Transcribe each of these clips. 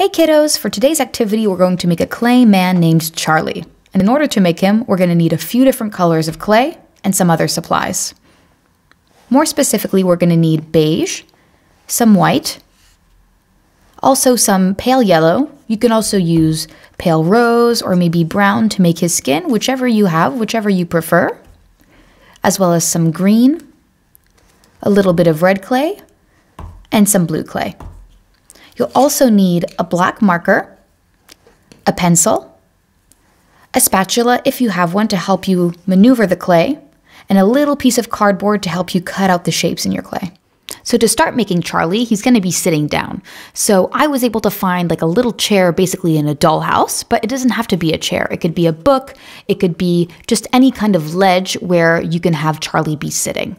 Hey kiddos, for today's activity we're going to make a clay man named Charlie. And in order to make him, we're going to need a few different colors of clay and some other supplies. More specifically, we're going to need beige, some white, also some pale yellow. You can also use pale rose or maybe brown to make his skin, whichever you have, whichever you prefer, as well as some green, a little bit of red clay, and some blue clay. You'll also need a black marker, a pencil, a spatula if you have one to help you maneuver the clay, and a little piece of cardboard to help you cut out the shapes in your clay. So to start making Charlie, he's going to be sitting down. So I was able to find like a little chair basically in a dollhouse, but it doesn't have to be a chair. It could be a book. It could be just any kind of ledge where you can have Charlie be sitting.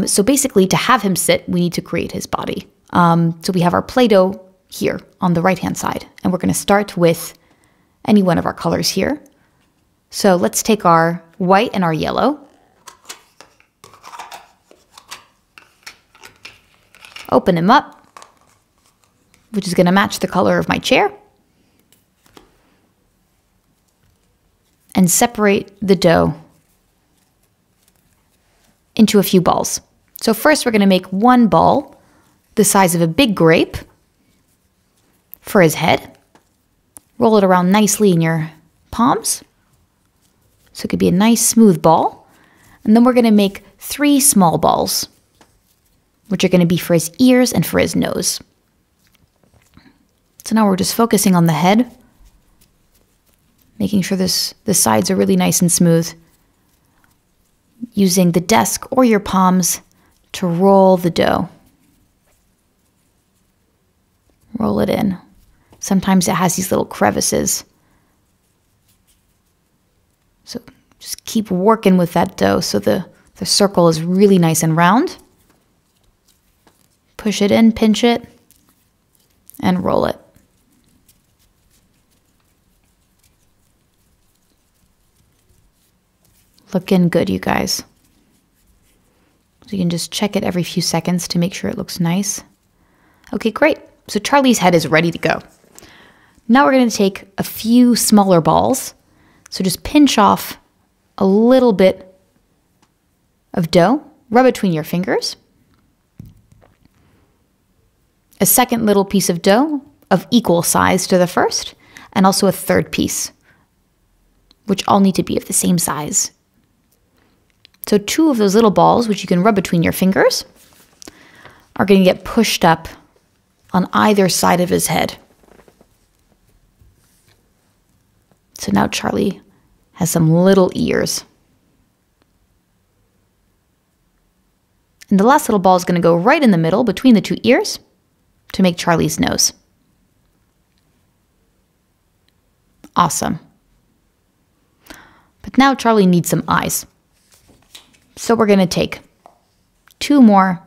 So basically to have him sit, we need to create his body. So we have our Play-Doh here on the right-hand side, and we're going to start with any one of our colors here. So let's take our white and our yellow. Open him up, which is going to match the color of my chair. And separate the dough into a few balls. So first we're going to make one ball the size of a big grape for his head. Roll it around nicely in your palms so it could be a nice smooth ball. And then we're going to make 3 small balls, which are going to be for his ears and for his nose. So now we're just focusing on the head, making sure the sides are really nice and smooth, using the desk or your palms to roll the dough. Roll it in. Sometimes it has these little crevices. So just keep working with that dough so the circle is really nice and round. Push it in, pinch it, and roll it. Looking good, you guys. So you can just check it every few seconds to make sure it looks nice. Okay, great. So Charlie's head is ready to go. Now we're going to take a few smaller balls. So just pinch off a little bit of dough, rub it between your fingers. A second little piece of dough of equal size to the first, and also a third piece, which all need to be of the same size. So 2 of those little balls, which you can rub between your fingers, are going to get pushed up on either side of his head. So now Charlie has some little ears. And the last little ball is going to go right in the middle between the 2 ears to make Charlie's nose. Awesome. But now Charlie needs some eyes. So we're going to take 2 more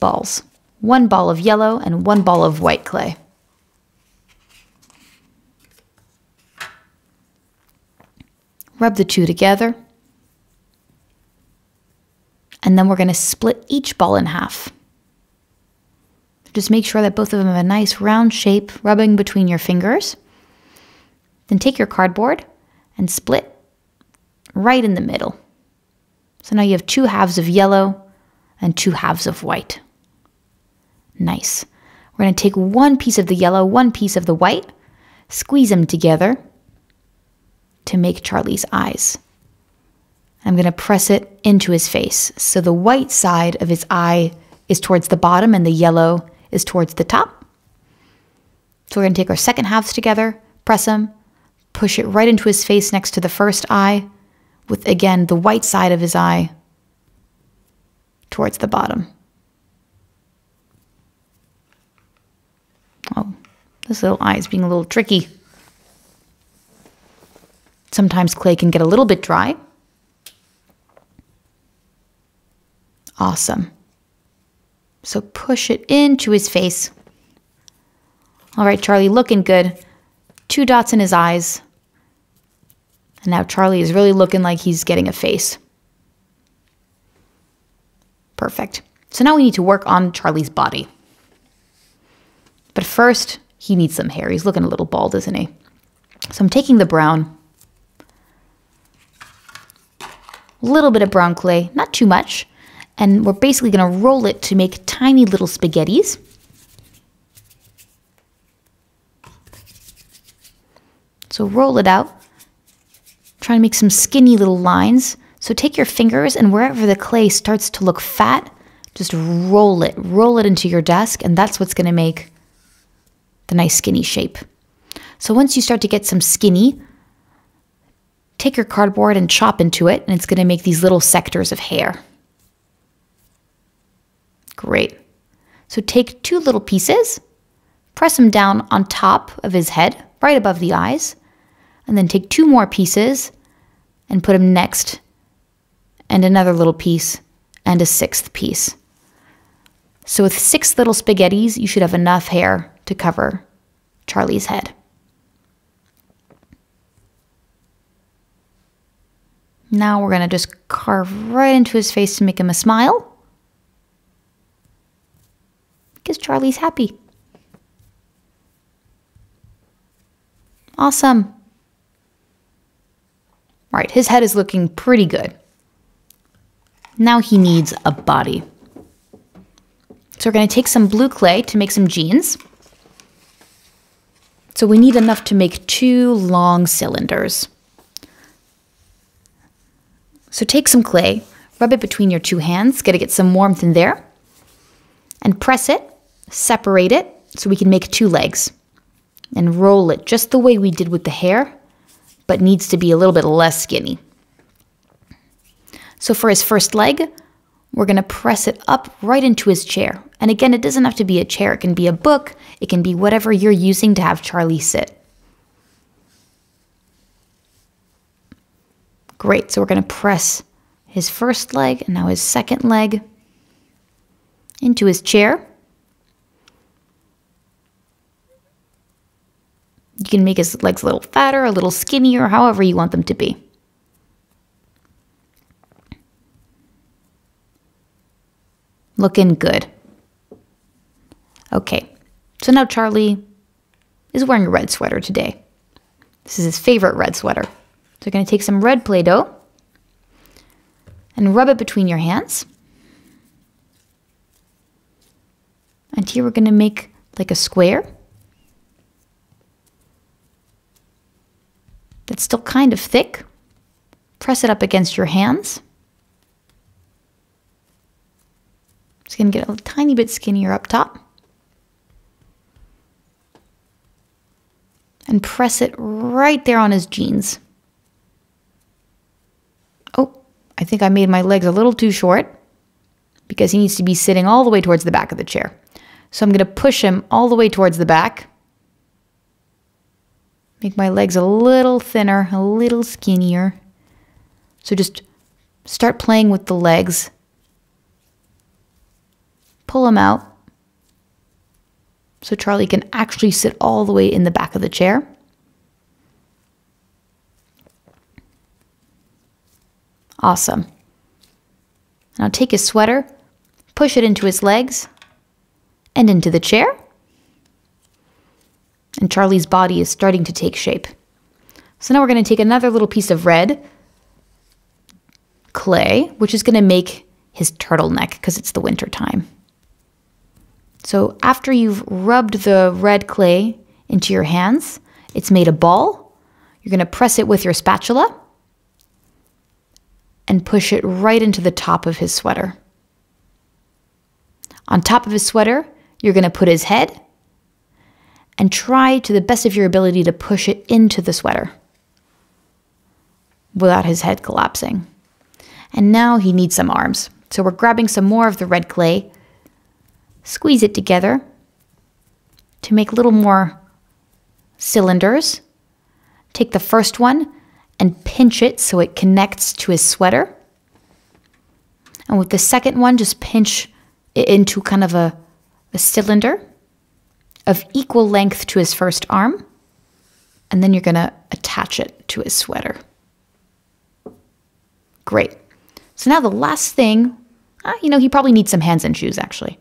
balls. 1 ball of yellow and 1 ball of white clay. Rub the 2 together. And then we're going to split each ball in half. Just make sure that both of them have a nice round shape, rubbing between your fingers. Then take your cardboard and split right in the middle. So now you have 2 halves of yellow and 2 halves of white. Nice. We're going to take 1 piece of the yellow, 1 piece of the white, squeeze them together to make Charlie's eyes. I'm going to press it into his face. So the white side of his eye is towards the bottom and the yellow is towards the top. So we're going to take our second halves together, press them, push it right into his face next to the first eye, with again the white side of his eye towards the bottom. Oh, this little eye is being a little tricky. Sometimes clay can get a little bit dry. Awesome. So push it into his face. All right, Charlie, looking good. 2 dots in his eyes. And now Charlie is really looking like he's getting a face. Perfect. So now we need to work on Charlie's body. But first, he needs some hair. He's looking a little bald, isn't he? So I'm taking the brown, a little bit of brown clay, not too much, and we're basically going to roll it to make tiny little spaghettis. So roll it out. Try to make some skinny little lines. So take your fingers and wherever the clay starts to look fat, just roll it into your desk, and that's what's going to make the nice skinny shape. So once you start to get some skinny, take your cardboard and chop into it, and it's going to make these little sectors of hair. Great. So take 2 little pieces, press them down on top of his head, right above the eyes, and then take 2 more pieces and put them next, and another little piece, and a 6th piece. So with 6 little spaghettis, you should have enough hair to cover Charlie's head. Now we're going to just carve right into his face to make him a smile, because Charlie's happy. Awesome. All right, his head is looking pretty good. Now he needs a body. So we're going to take some blue clay to make some jeans. So we need enough to make 2 long cylinders. So take some clay, rub it between your 2 hands, got to get some warmth in there, and press it, separate it, so we can make 2 legs. And roll it just the way we did with the hair, but needs to be a little bit less skinny. So for his first leg, we're going to press it up right into his chair. And again, it doesn't have to be a chair. It can be a book. It can be whatever you're using to have Charlie sit. Great. So we're going to press his first leg and now his second leg into his chair. You can make his legs a little fatter, a little skinnier, however you want them to be. Looking good. Okay, so now Charlie is wearing a red sweater today. This is his favorite red sweater. So you're going to take some red Play-Doh and rub it between your hands. And here we're going to make like a square that's still kind of thick. Press it up against your hands. It's going to get a tiny bit skinnier up top. And press it right there on his jeans. Oh, I think I made my legs a little too short because he needs to be sitting all the way towards the back of the chair. So I'm going to push him all the way towards the back. Make my legs a little thinner, a little skinnier. So just start playing with the legs. Pull them out so Charlie can actually sit all the way in the back of the chair. Awesome. Now take his sweater, push it into his legs and into the chair. And Charlie's body is starting to take shape. So now we're going to take another little piece of red clay, which is going to make his turtleneck because it's the winter time. So after you've rubbed the red clay into your hands, it's made a ball. You're going to press it with your spatula and push it right into the top of his sweater. On top of his sweater, you're going to put his head and try to the best of your ability to push it into the sweater without his head collapsing. And now he needs some arms. So we're grabbing some more of the red clay, squeeze it together to make little more cylinders. Take the first one and pinch it so it connects to his sweater. And with the second one, just pinch it into kind of a cylinder of equal length to his first arm. And then you're going to attach it to his sweater. Great. So now the last thing, he probably needs some hands and shoes actually.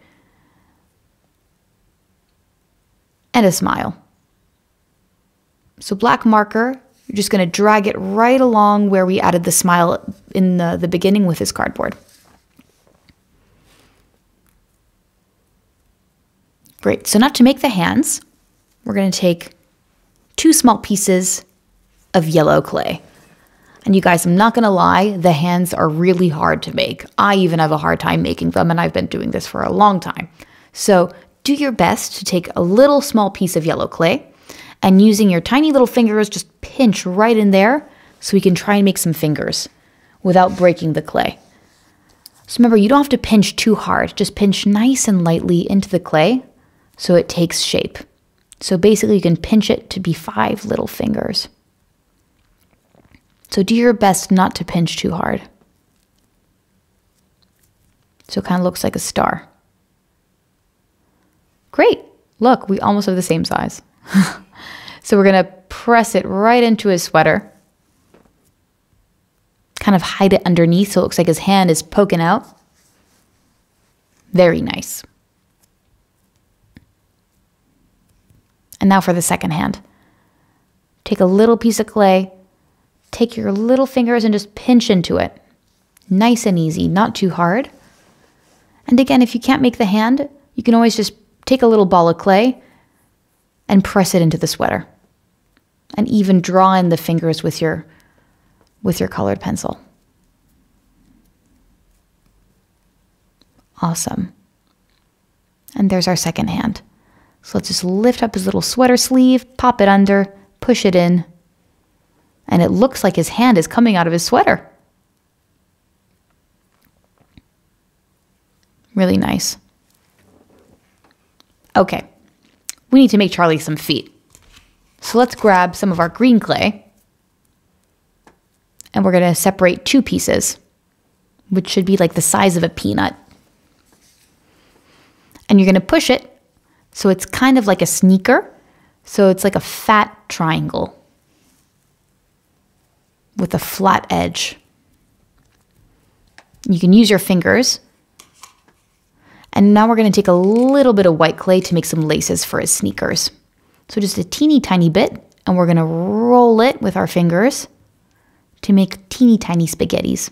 and a smile. So black marker, you're just going to drag it right along where we added the smile in the beginning with his cardboard. Great. So now to make the hands, we're going to take 2 small pieces of yellow clay. And you guys, I'm not going to lie, the hands are really hard to make. I even have a hard time making them, and I've been doing this for a long time. So do your best to take a little small piece of yellow clay, and using your tiny little fingers, just pinch right in there so we can try and make some fingers without breaking the clay. So remember, you don't have to pinch too hard. Just pinch nice and lightly into the clay so it takes shape. So basically you can pinch it to be 5 little fingers. So do your best not to pinch too hard. So it kind of looks like a star. Great. Look, we almost have the same size. So we're going to press it right into his sweater. Kind of hide it underneath so it looks like his hand is poking out. Very nice. And now for the second hand. Take a little piece of clay, take your little fingers and just pinch into it. Nice and easy, not too hard. And again, if you can't make the hand, you can always just take a little ball of clay and press it into the sweater. And even draw in the fingers with your colored pencil. Awesome. And there's our second hand. So let's just lift up his little sweater sleeve, pop it under, push it in, and it looks like his hand is coming out of his sweater. Really nice. Okay, we need to make Charlie some feet. So let's grab some of our green clay, and we're going to separate 2 pieces, which should be like the size of a peanut. And you're going to push it so it's kind of like a sneaker. So it's like a fat triangle with a flat edge. You can use your fingers. And now we're going to take a little bit of white clay to make some laces for his sneakers. So just a teeny tiny bit, and we're going to roll it with our fingers to make teeny tiny spaghettis.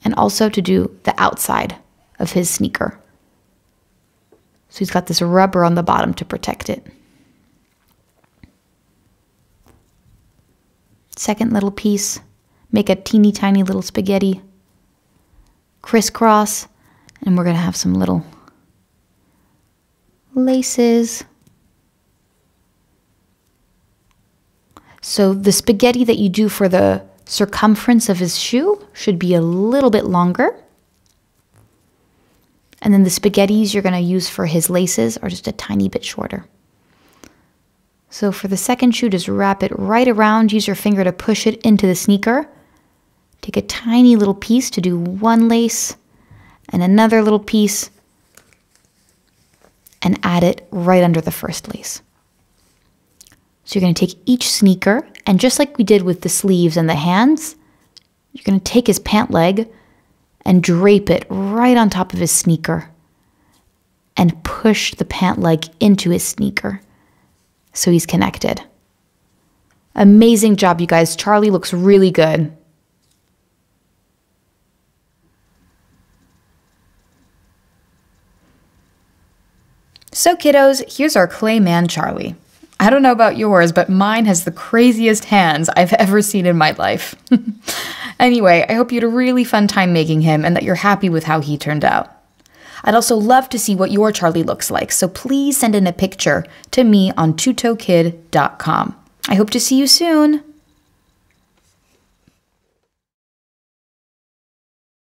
And also to do the outside of his sneaker. So he's got this rubber on the bottom to protect it. Second little piece, make a teeny tiny little spaghetti. Crisscross, and we're going to have some little laces. So the spaghetti that you do for the circumference of his shoe should be a little bit longer. And then the spaghettis you're going to use for his laces are just a tiny bit shorter. So for the second shoe, just wrap it right around. Use your finger to push it into the sneaker. Take a tiny little piece to do one lace and another little piece and add it right under the first lace. So you're going to take each sneaker, and just like we did with the sleeves and the hands, you're going to take his pant leg and drape it right on top of his sneaker and push the pant leg into his sneaker so he's connected. Amazing job, you guys. Charlie looks really good. So kiddos, here's our clay man Charlie. I don't know about yours, but mine has the craziest hands I've ever seen in my life. Anyway, I hope you had a really fun time making him and that you're happy with how he turned out. I'd also love to see what your Charlie looks like, so please send in a picture to me on tutokid.com. I hope to see you soon.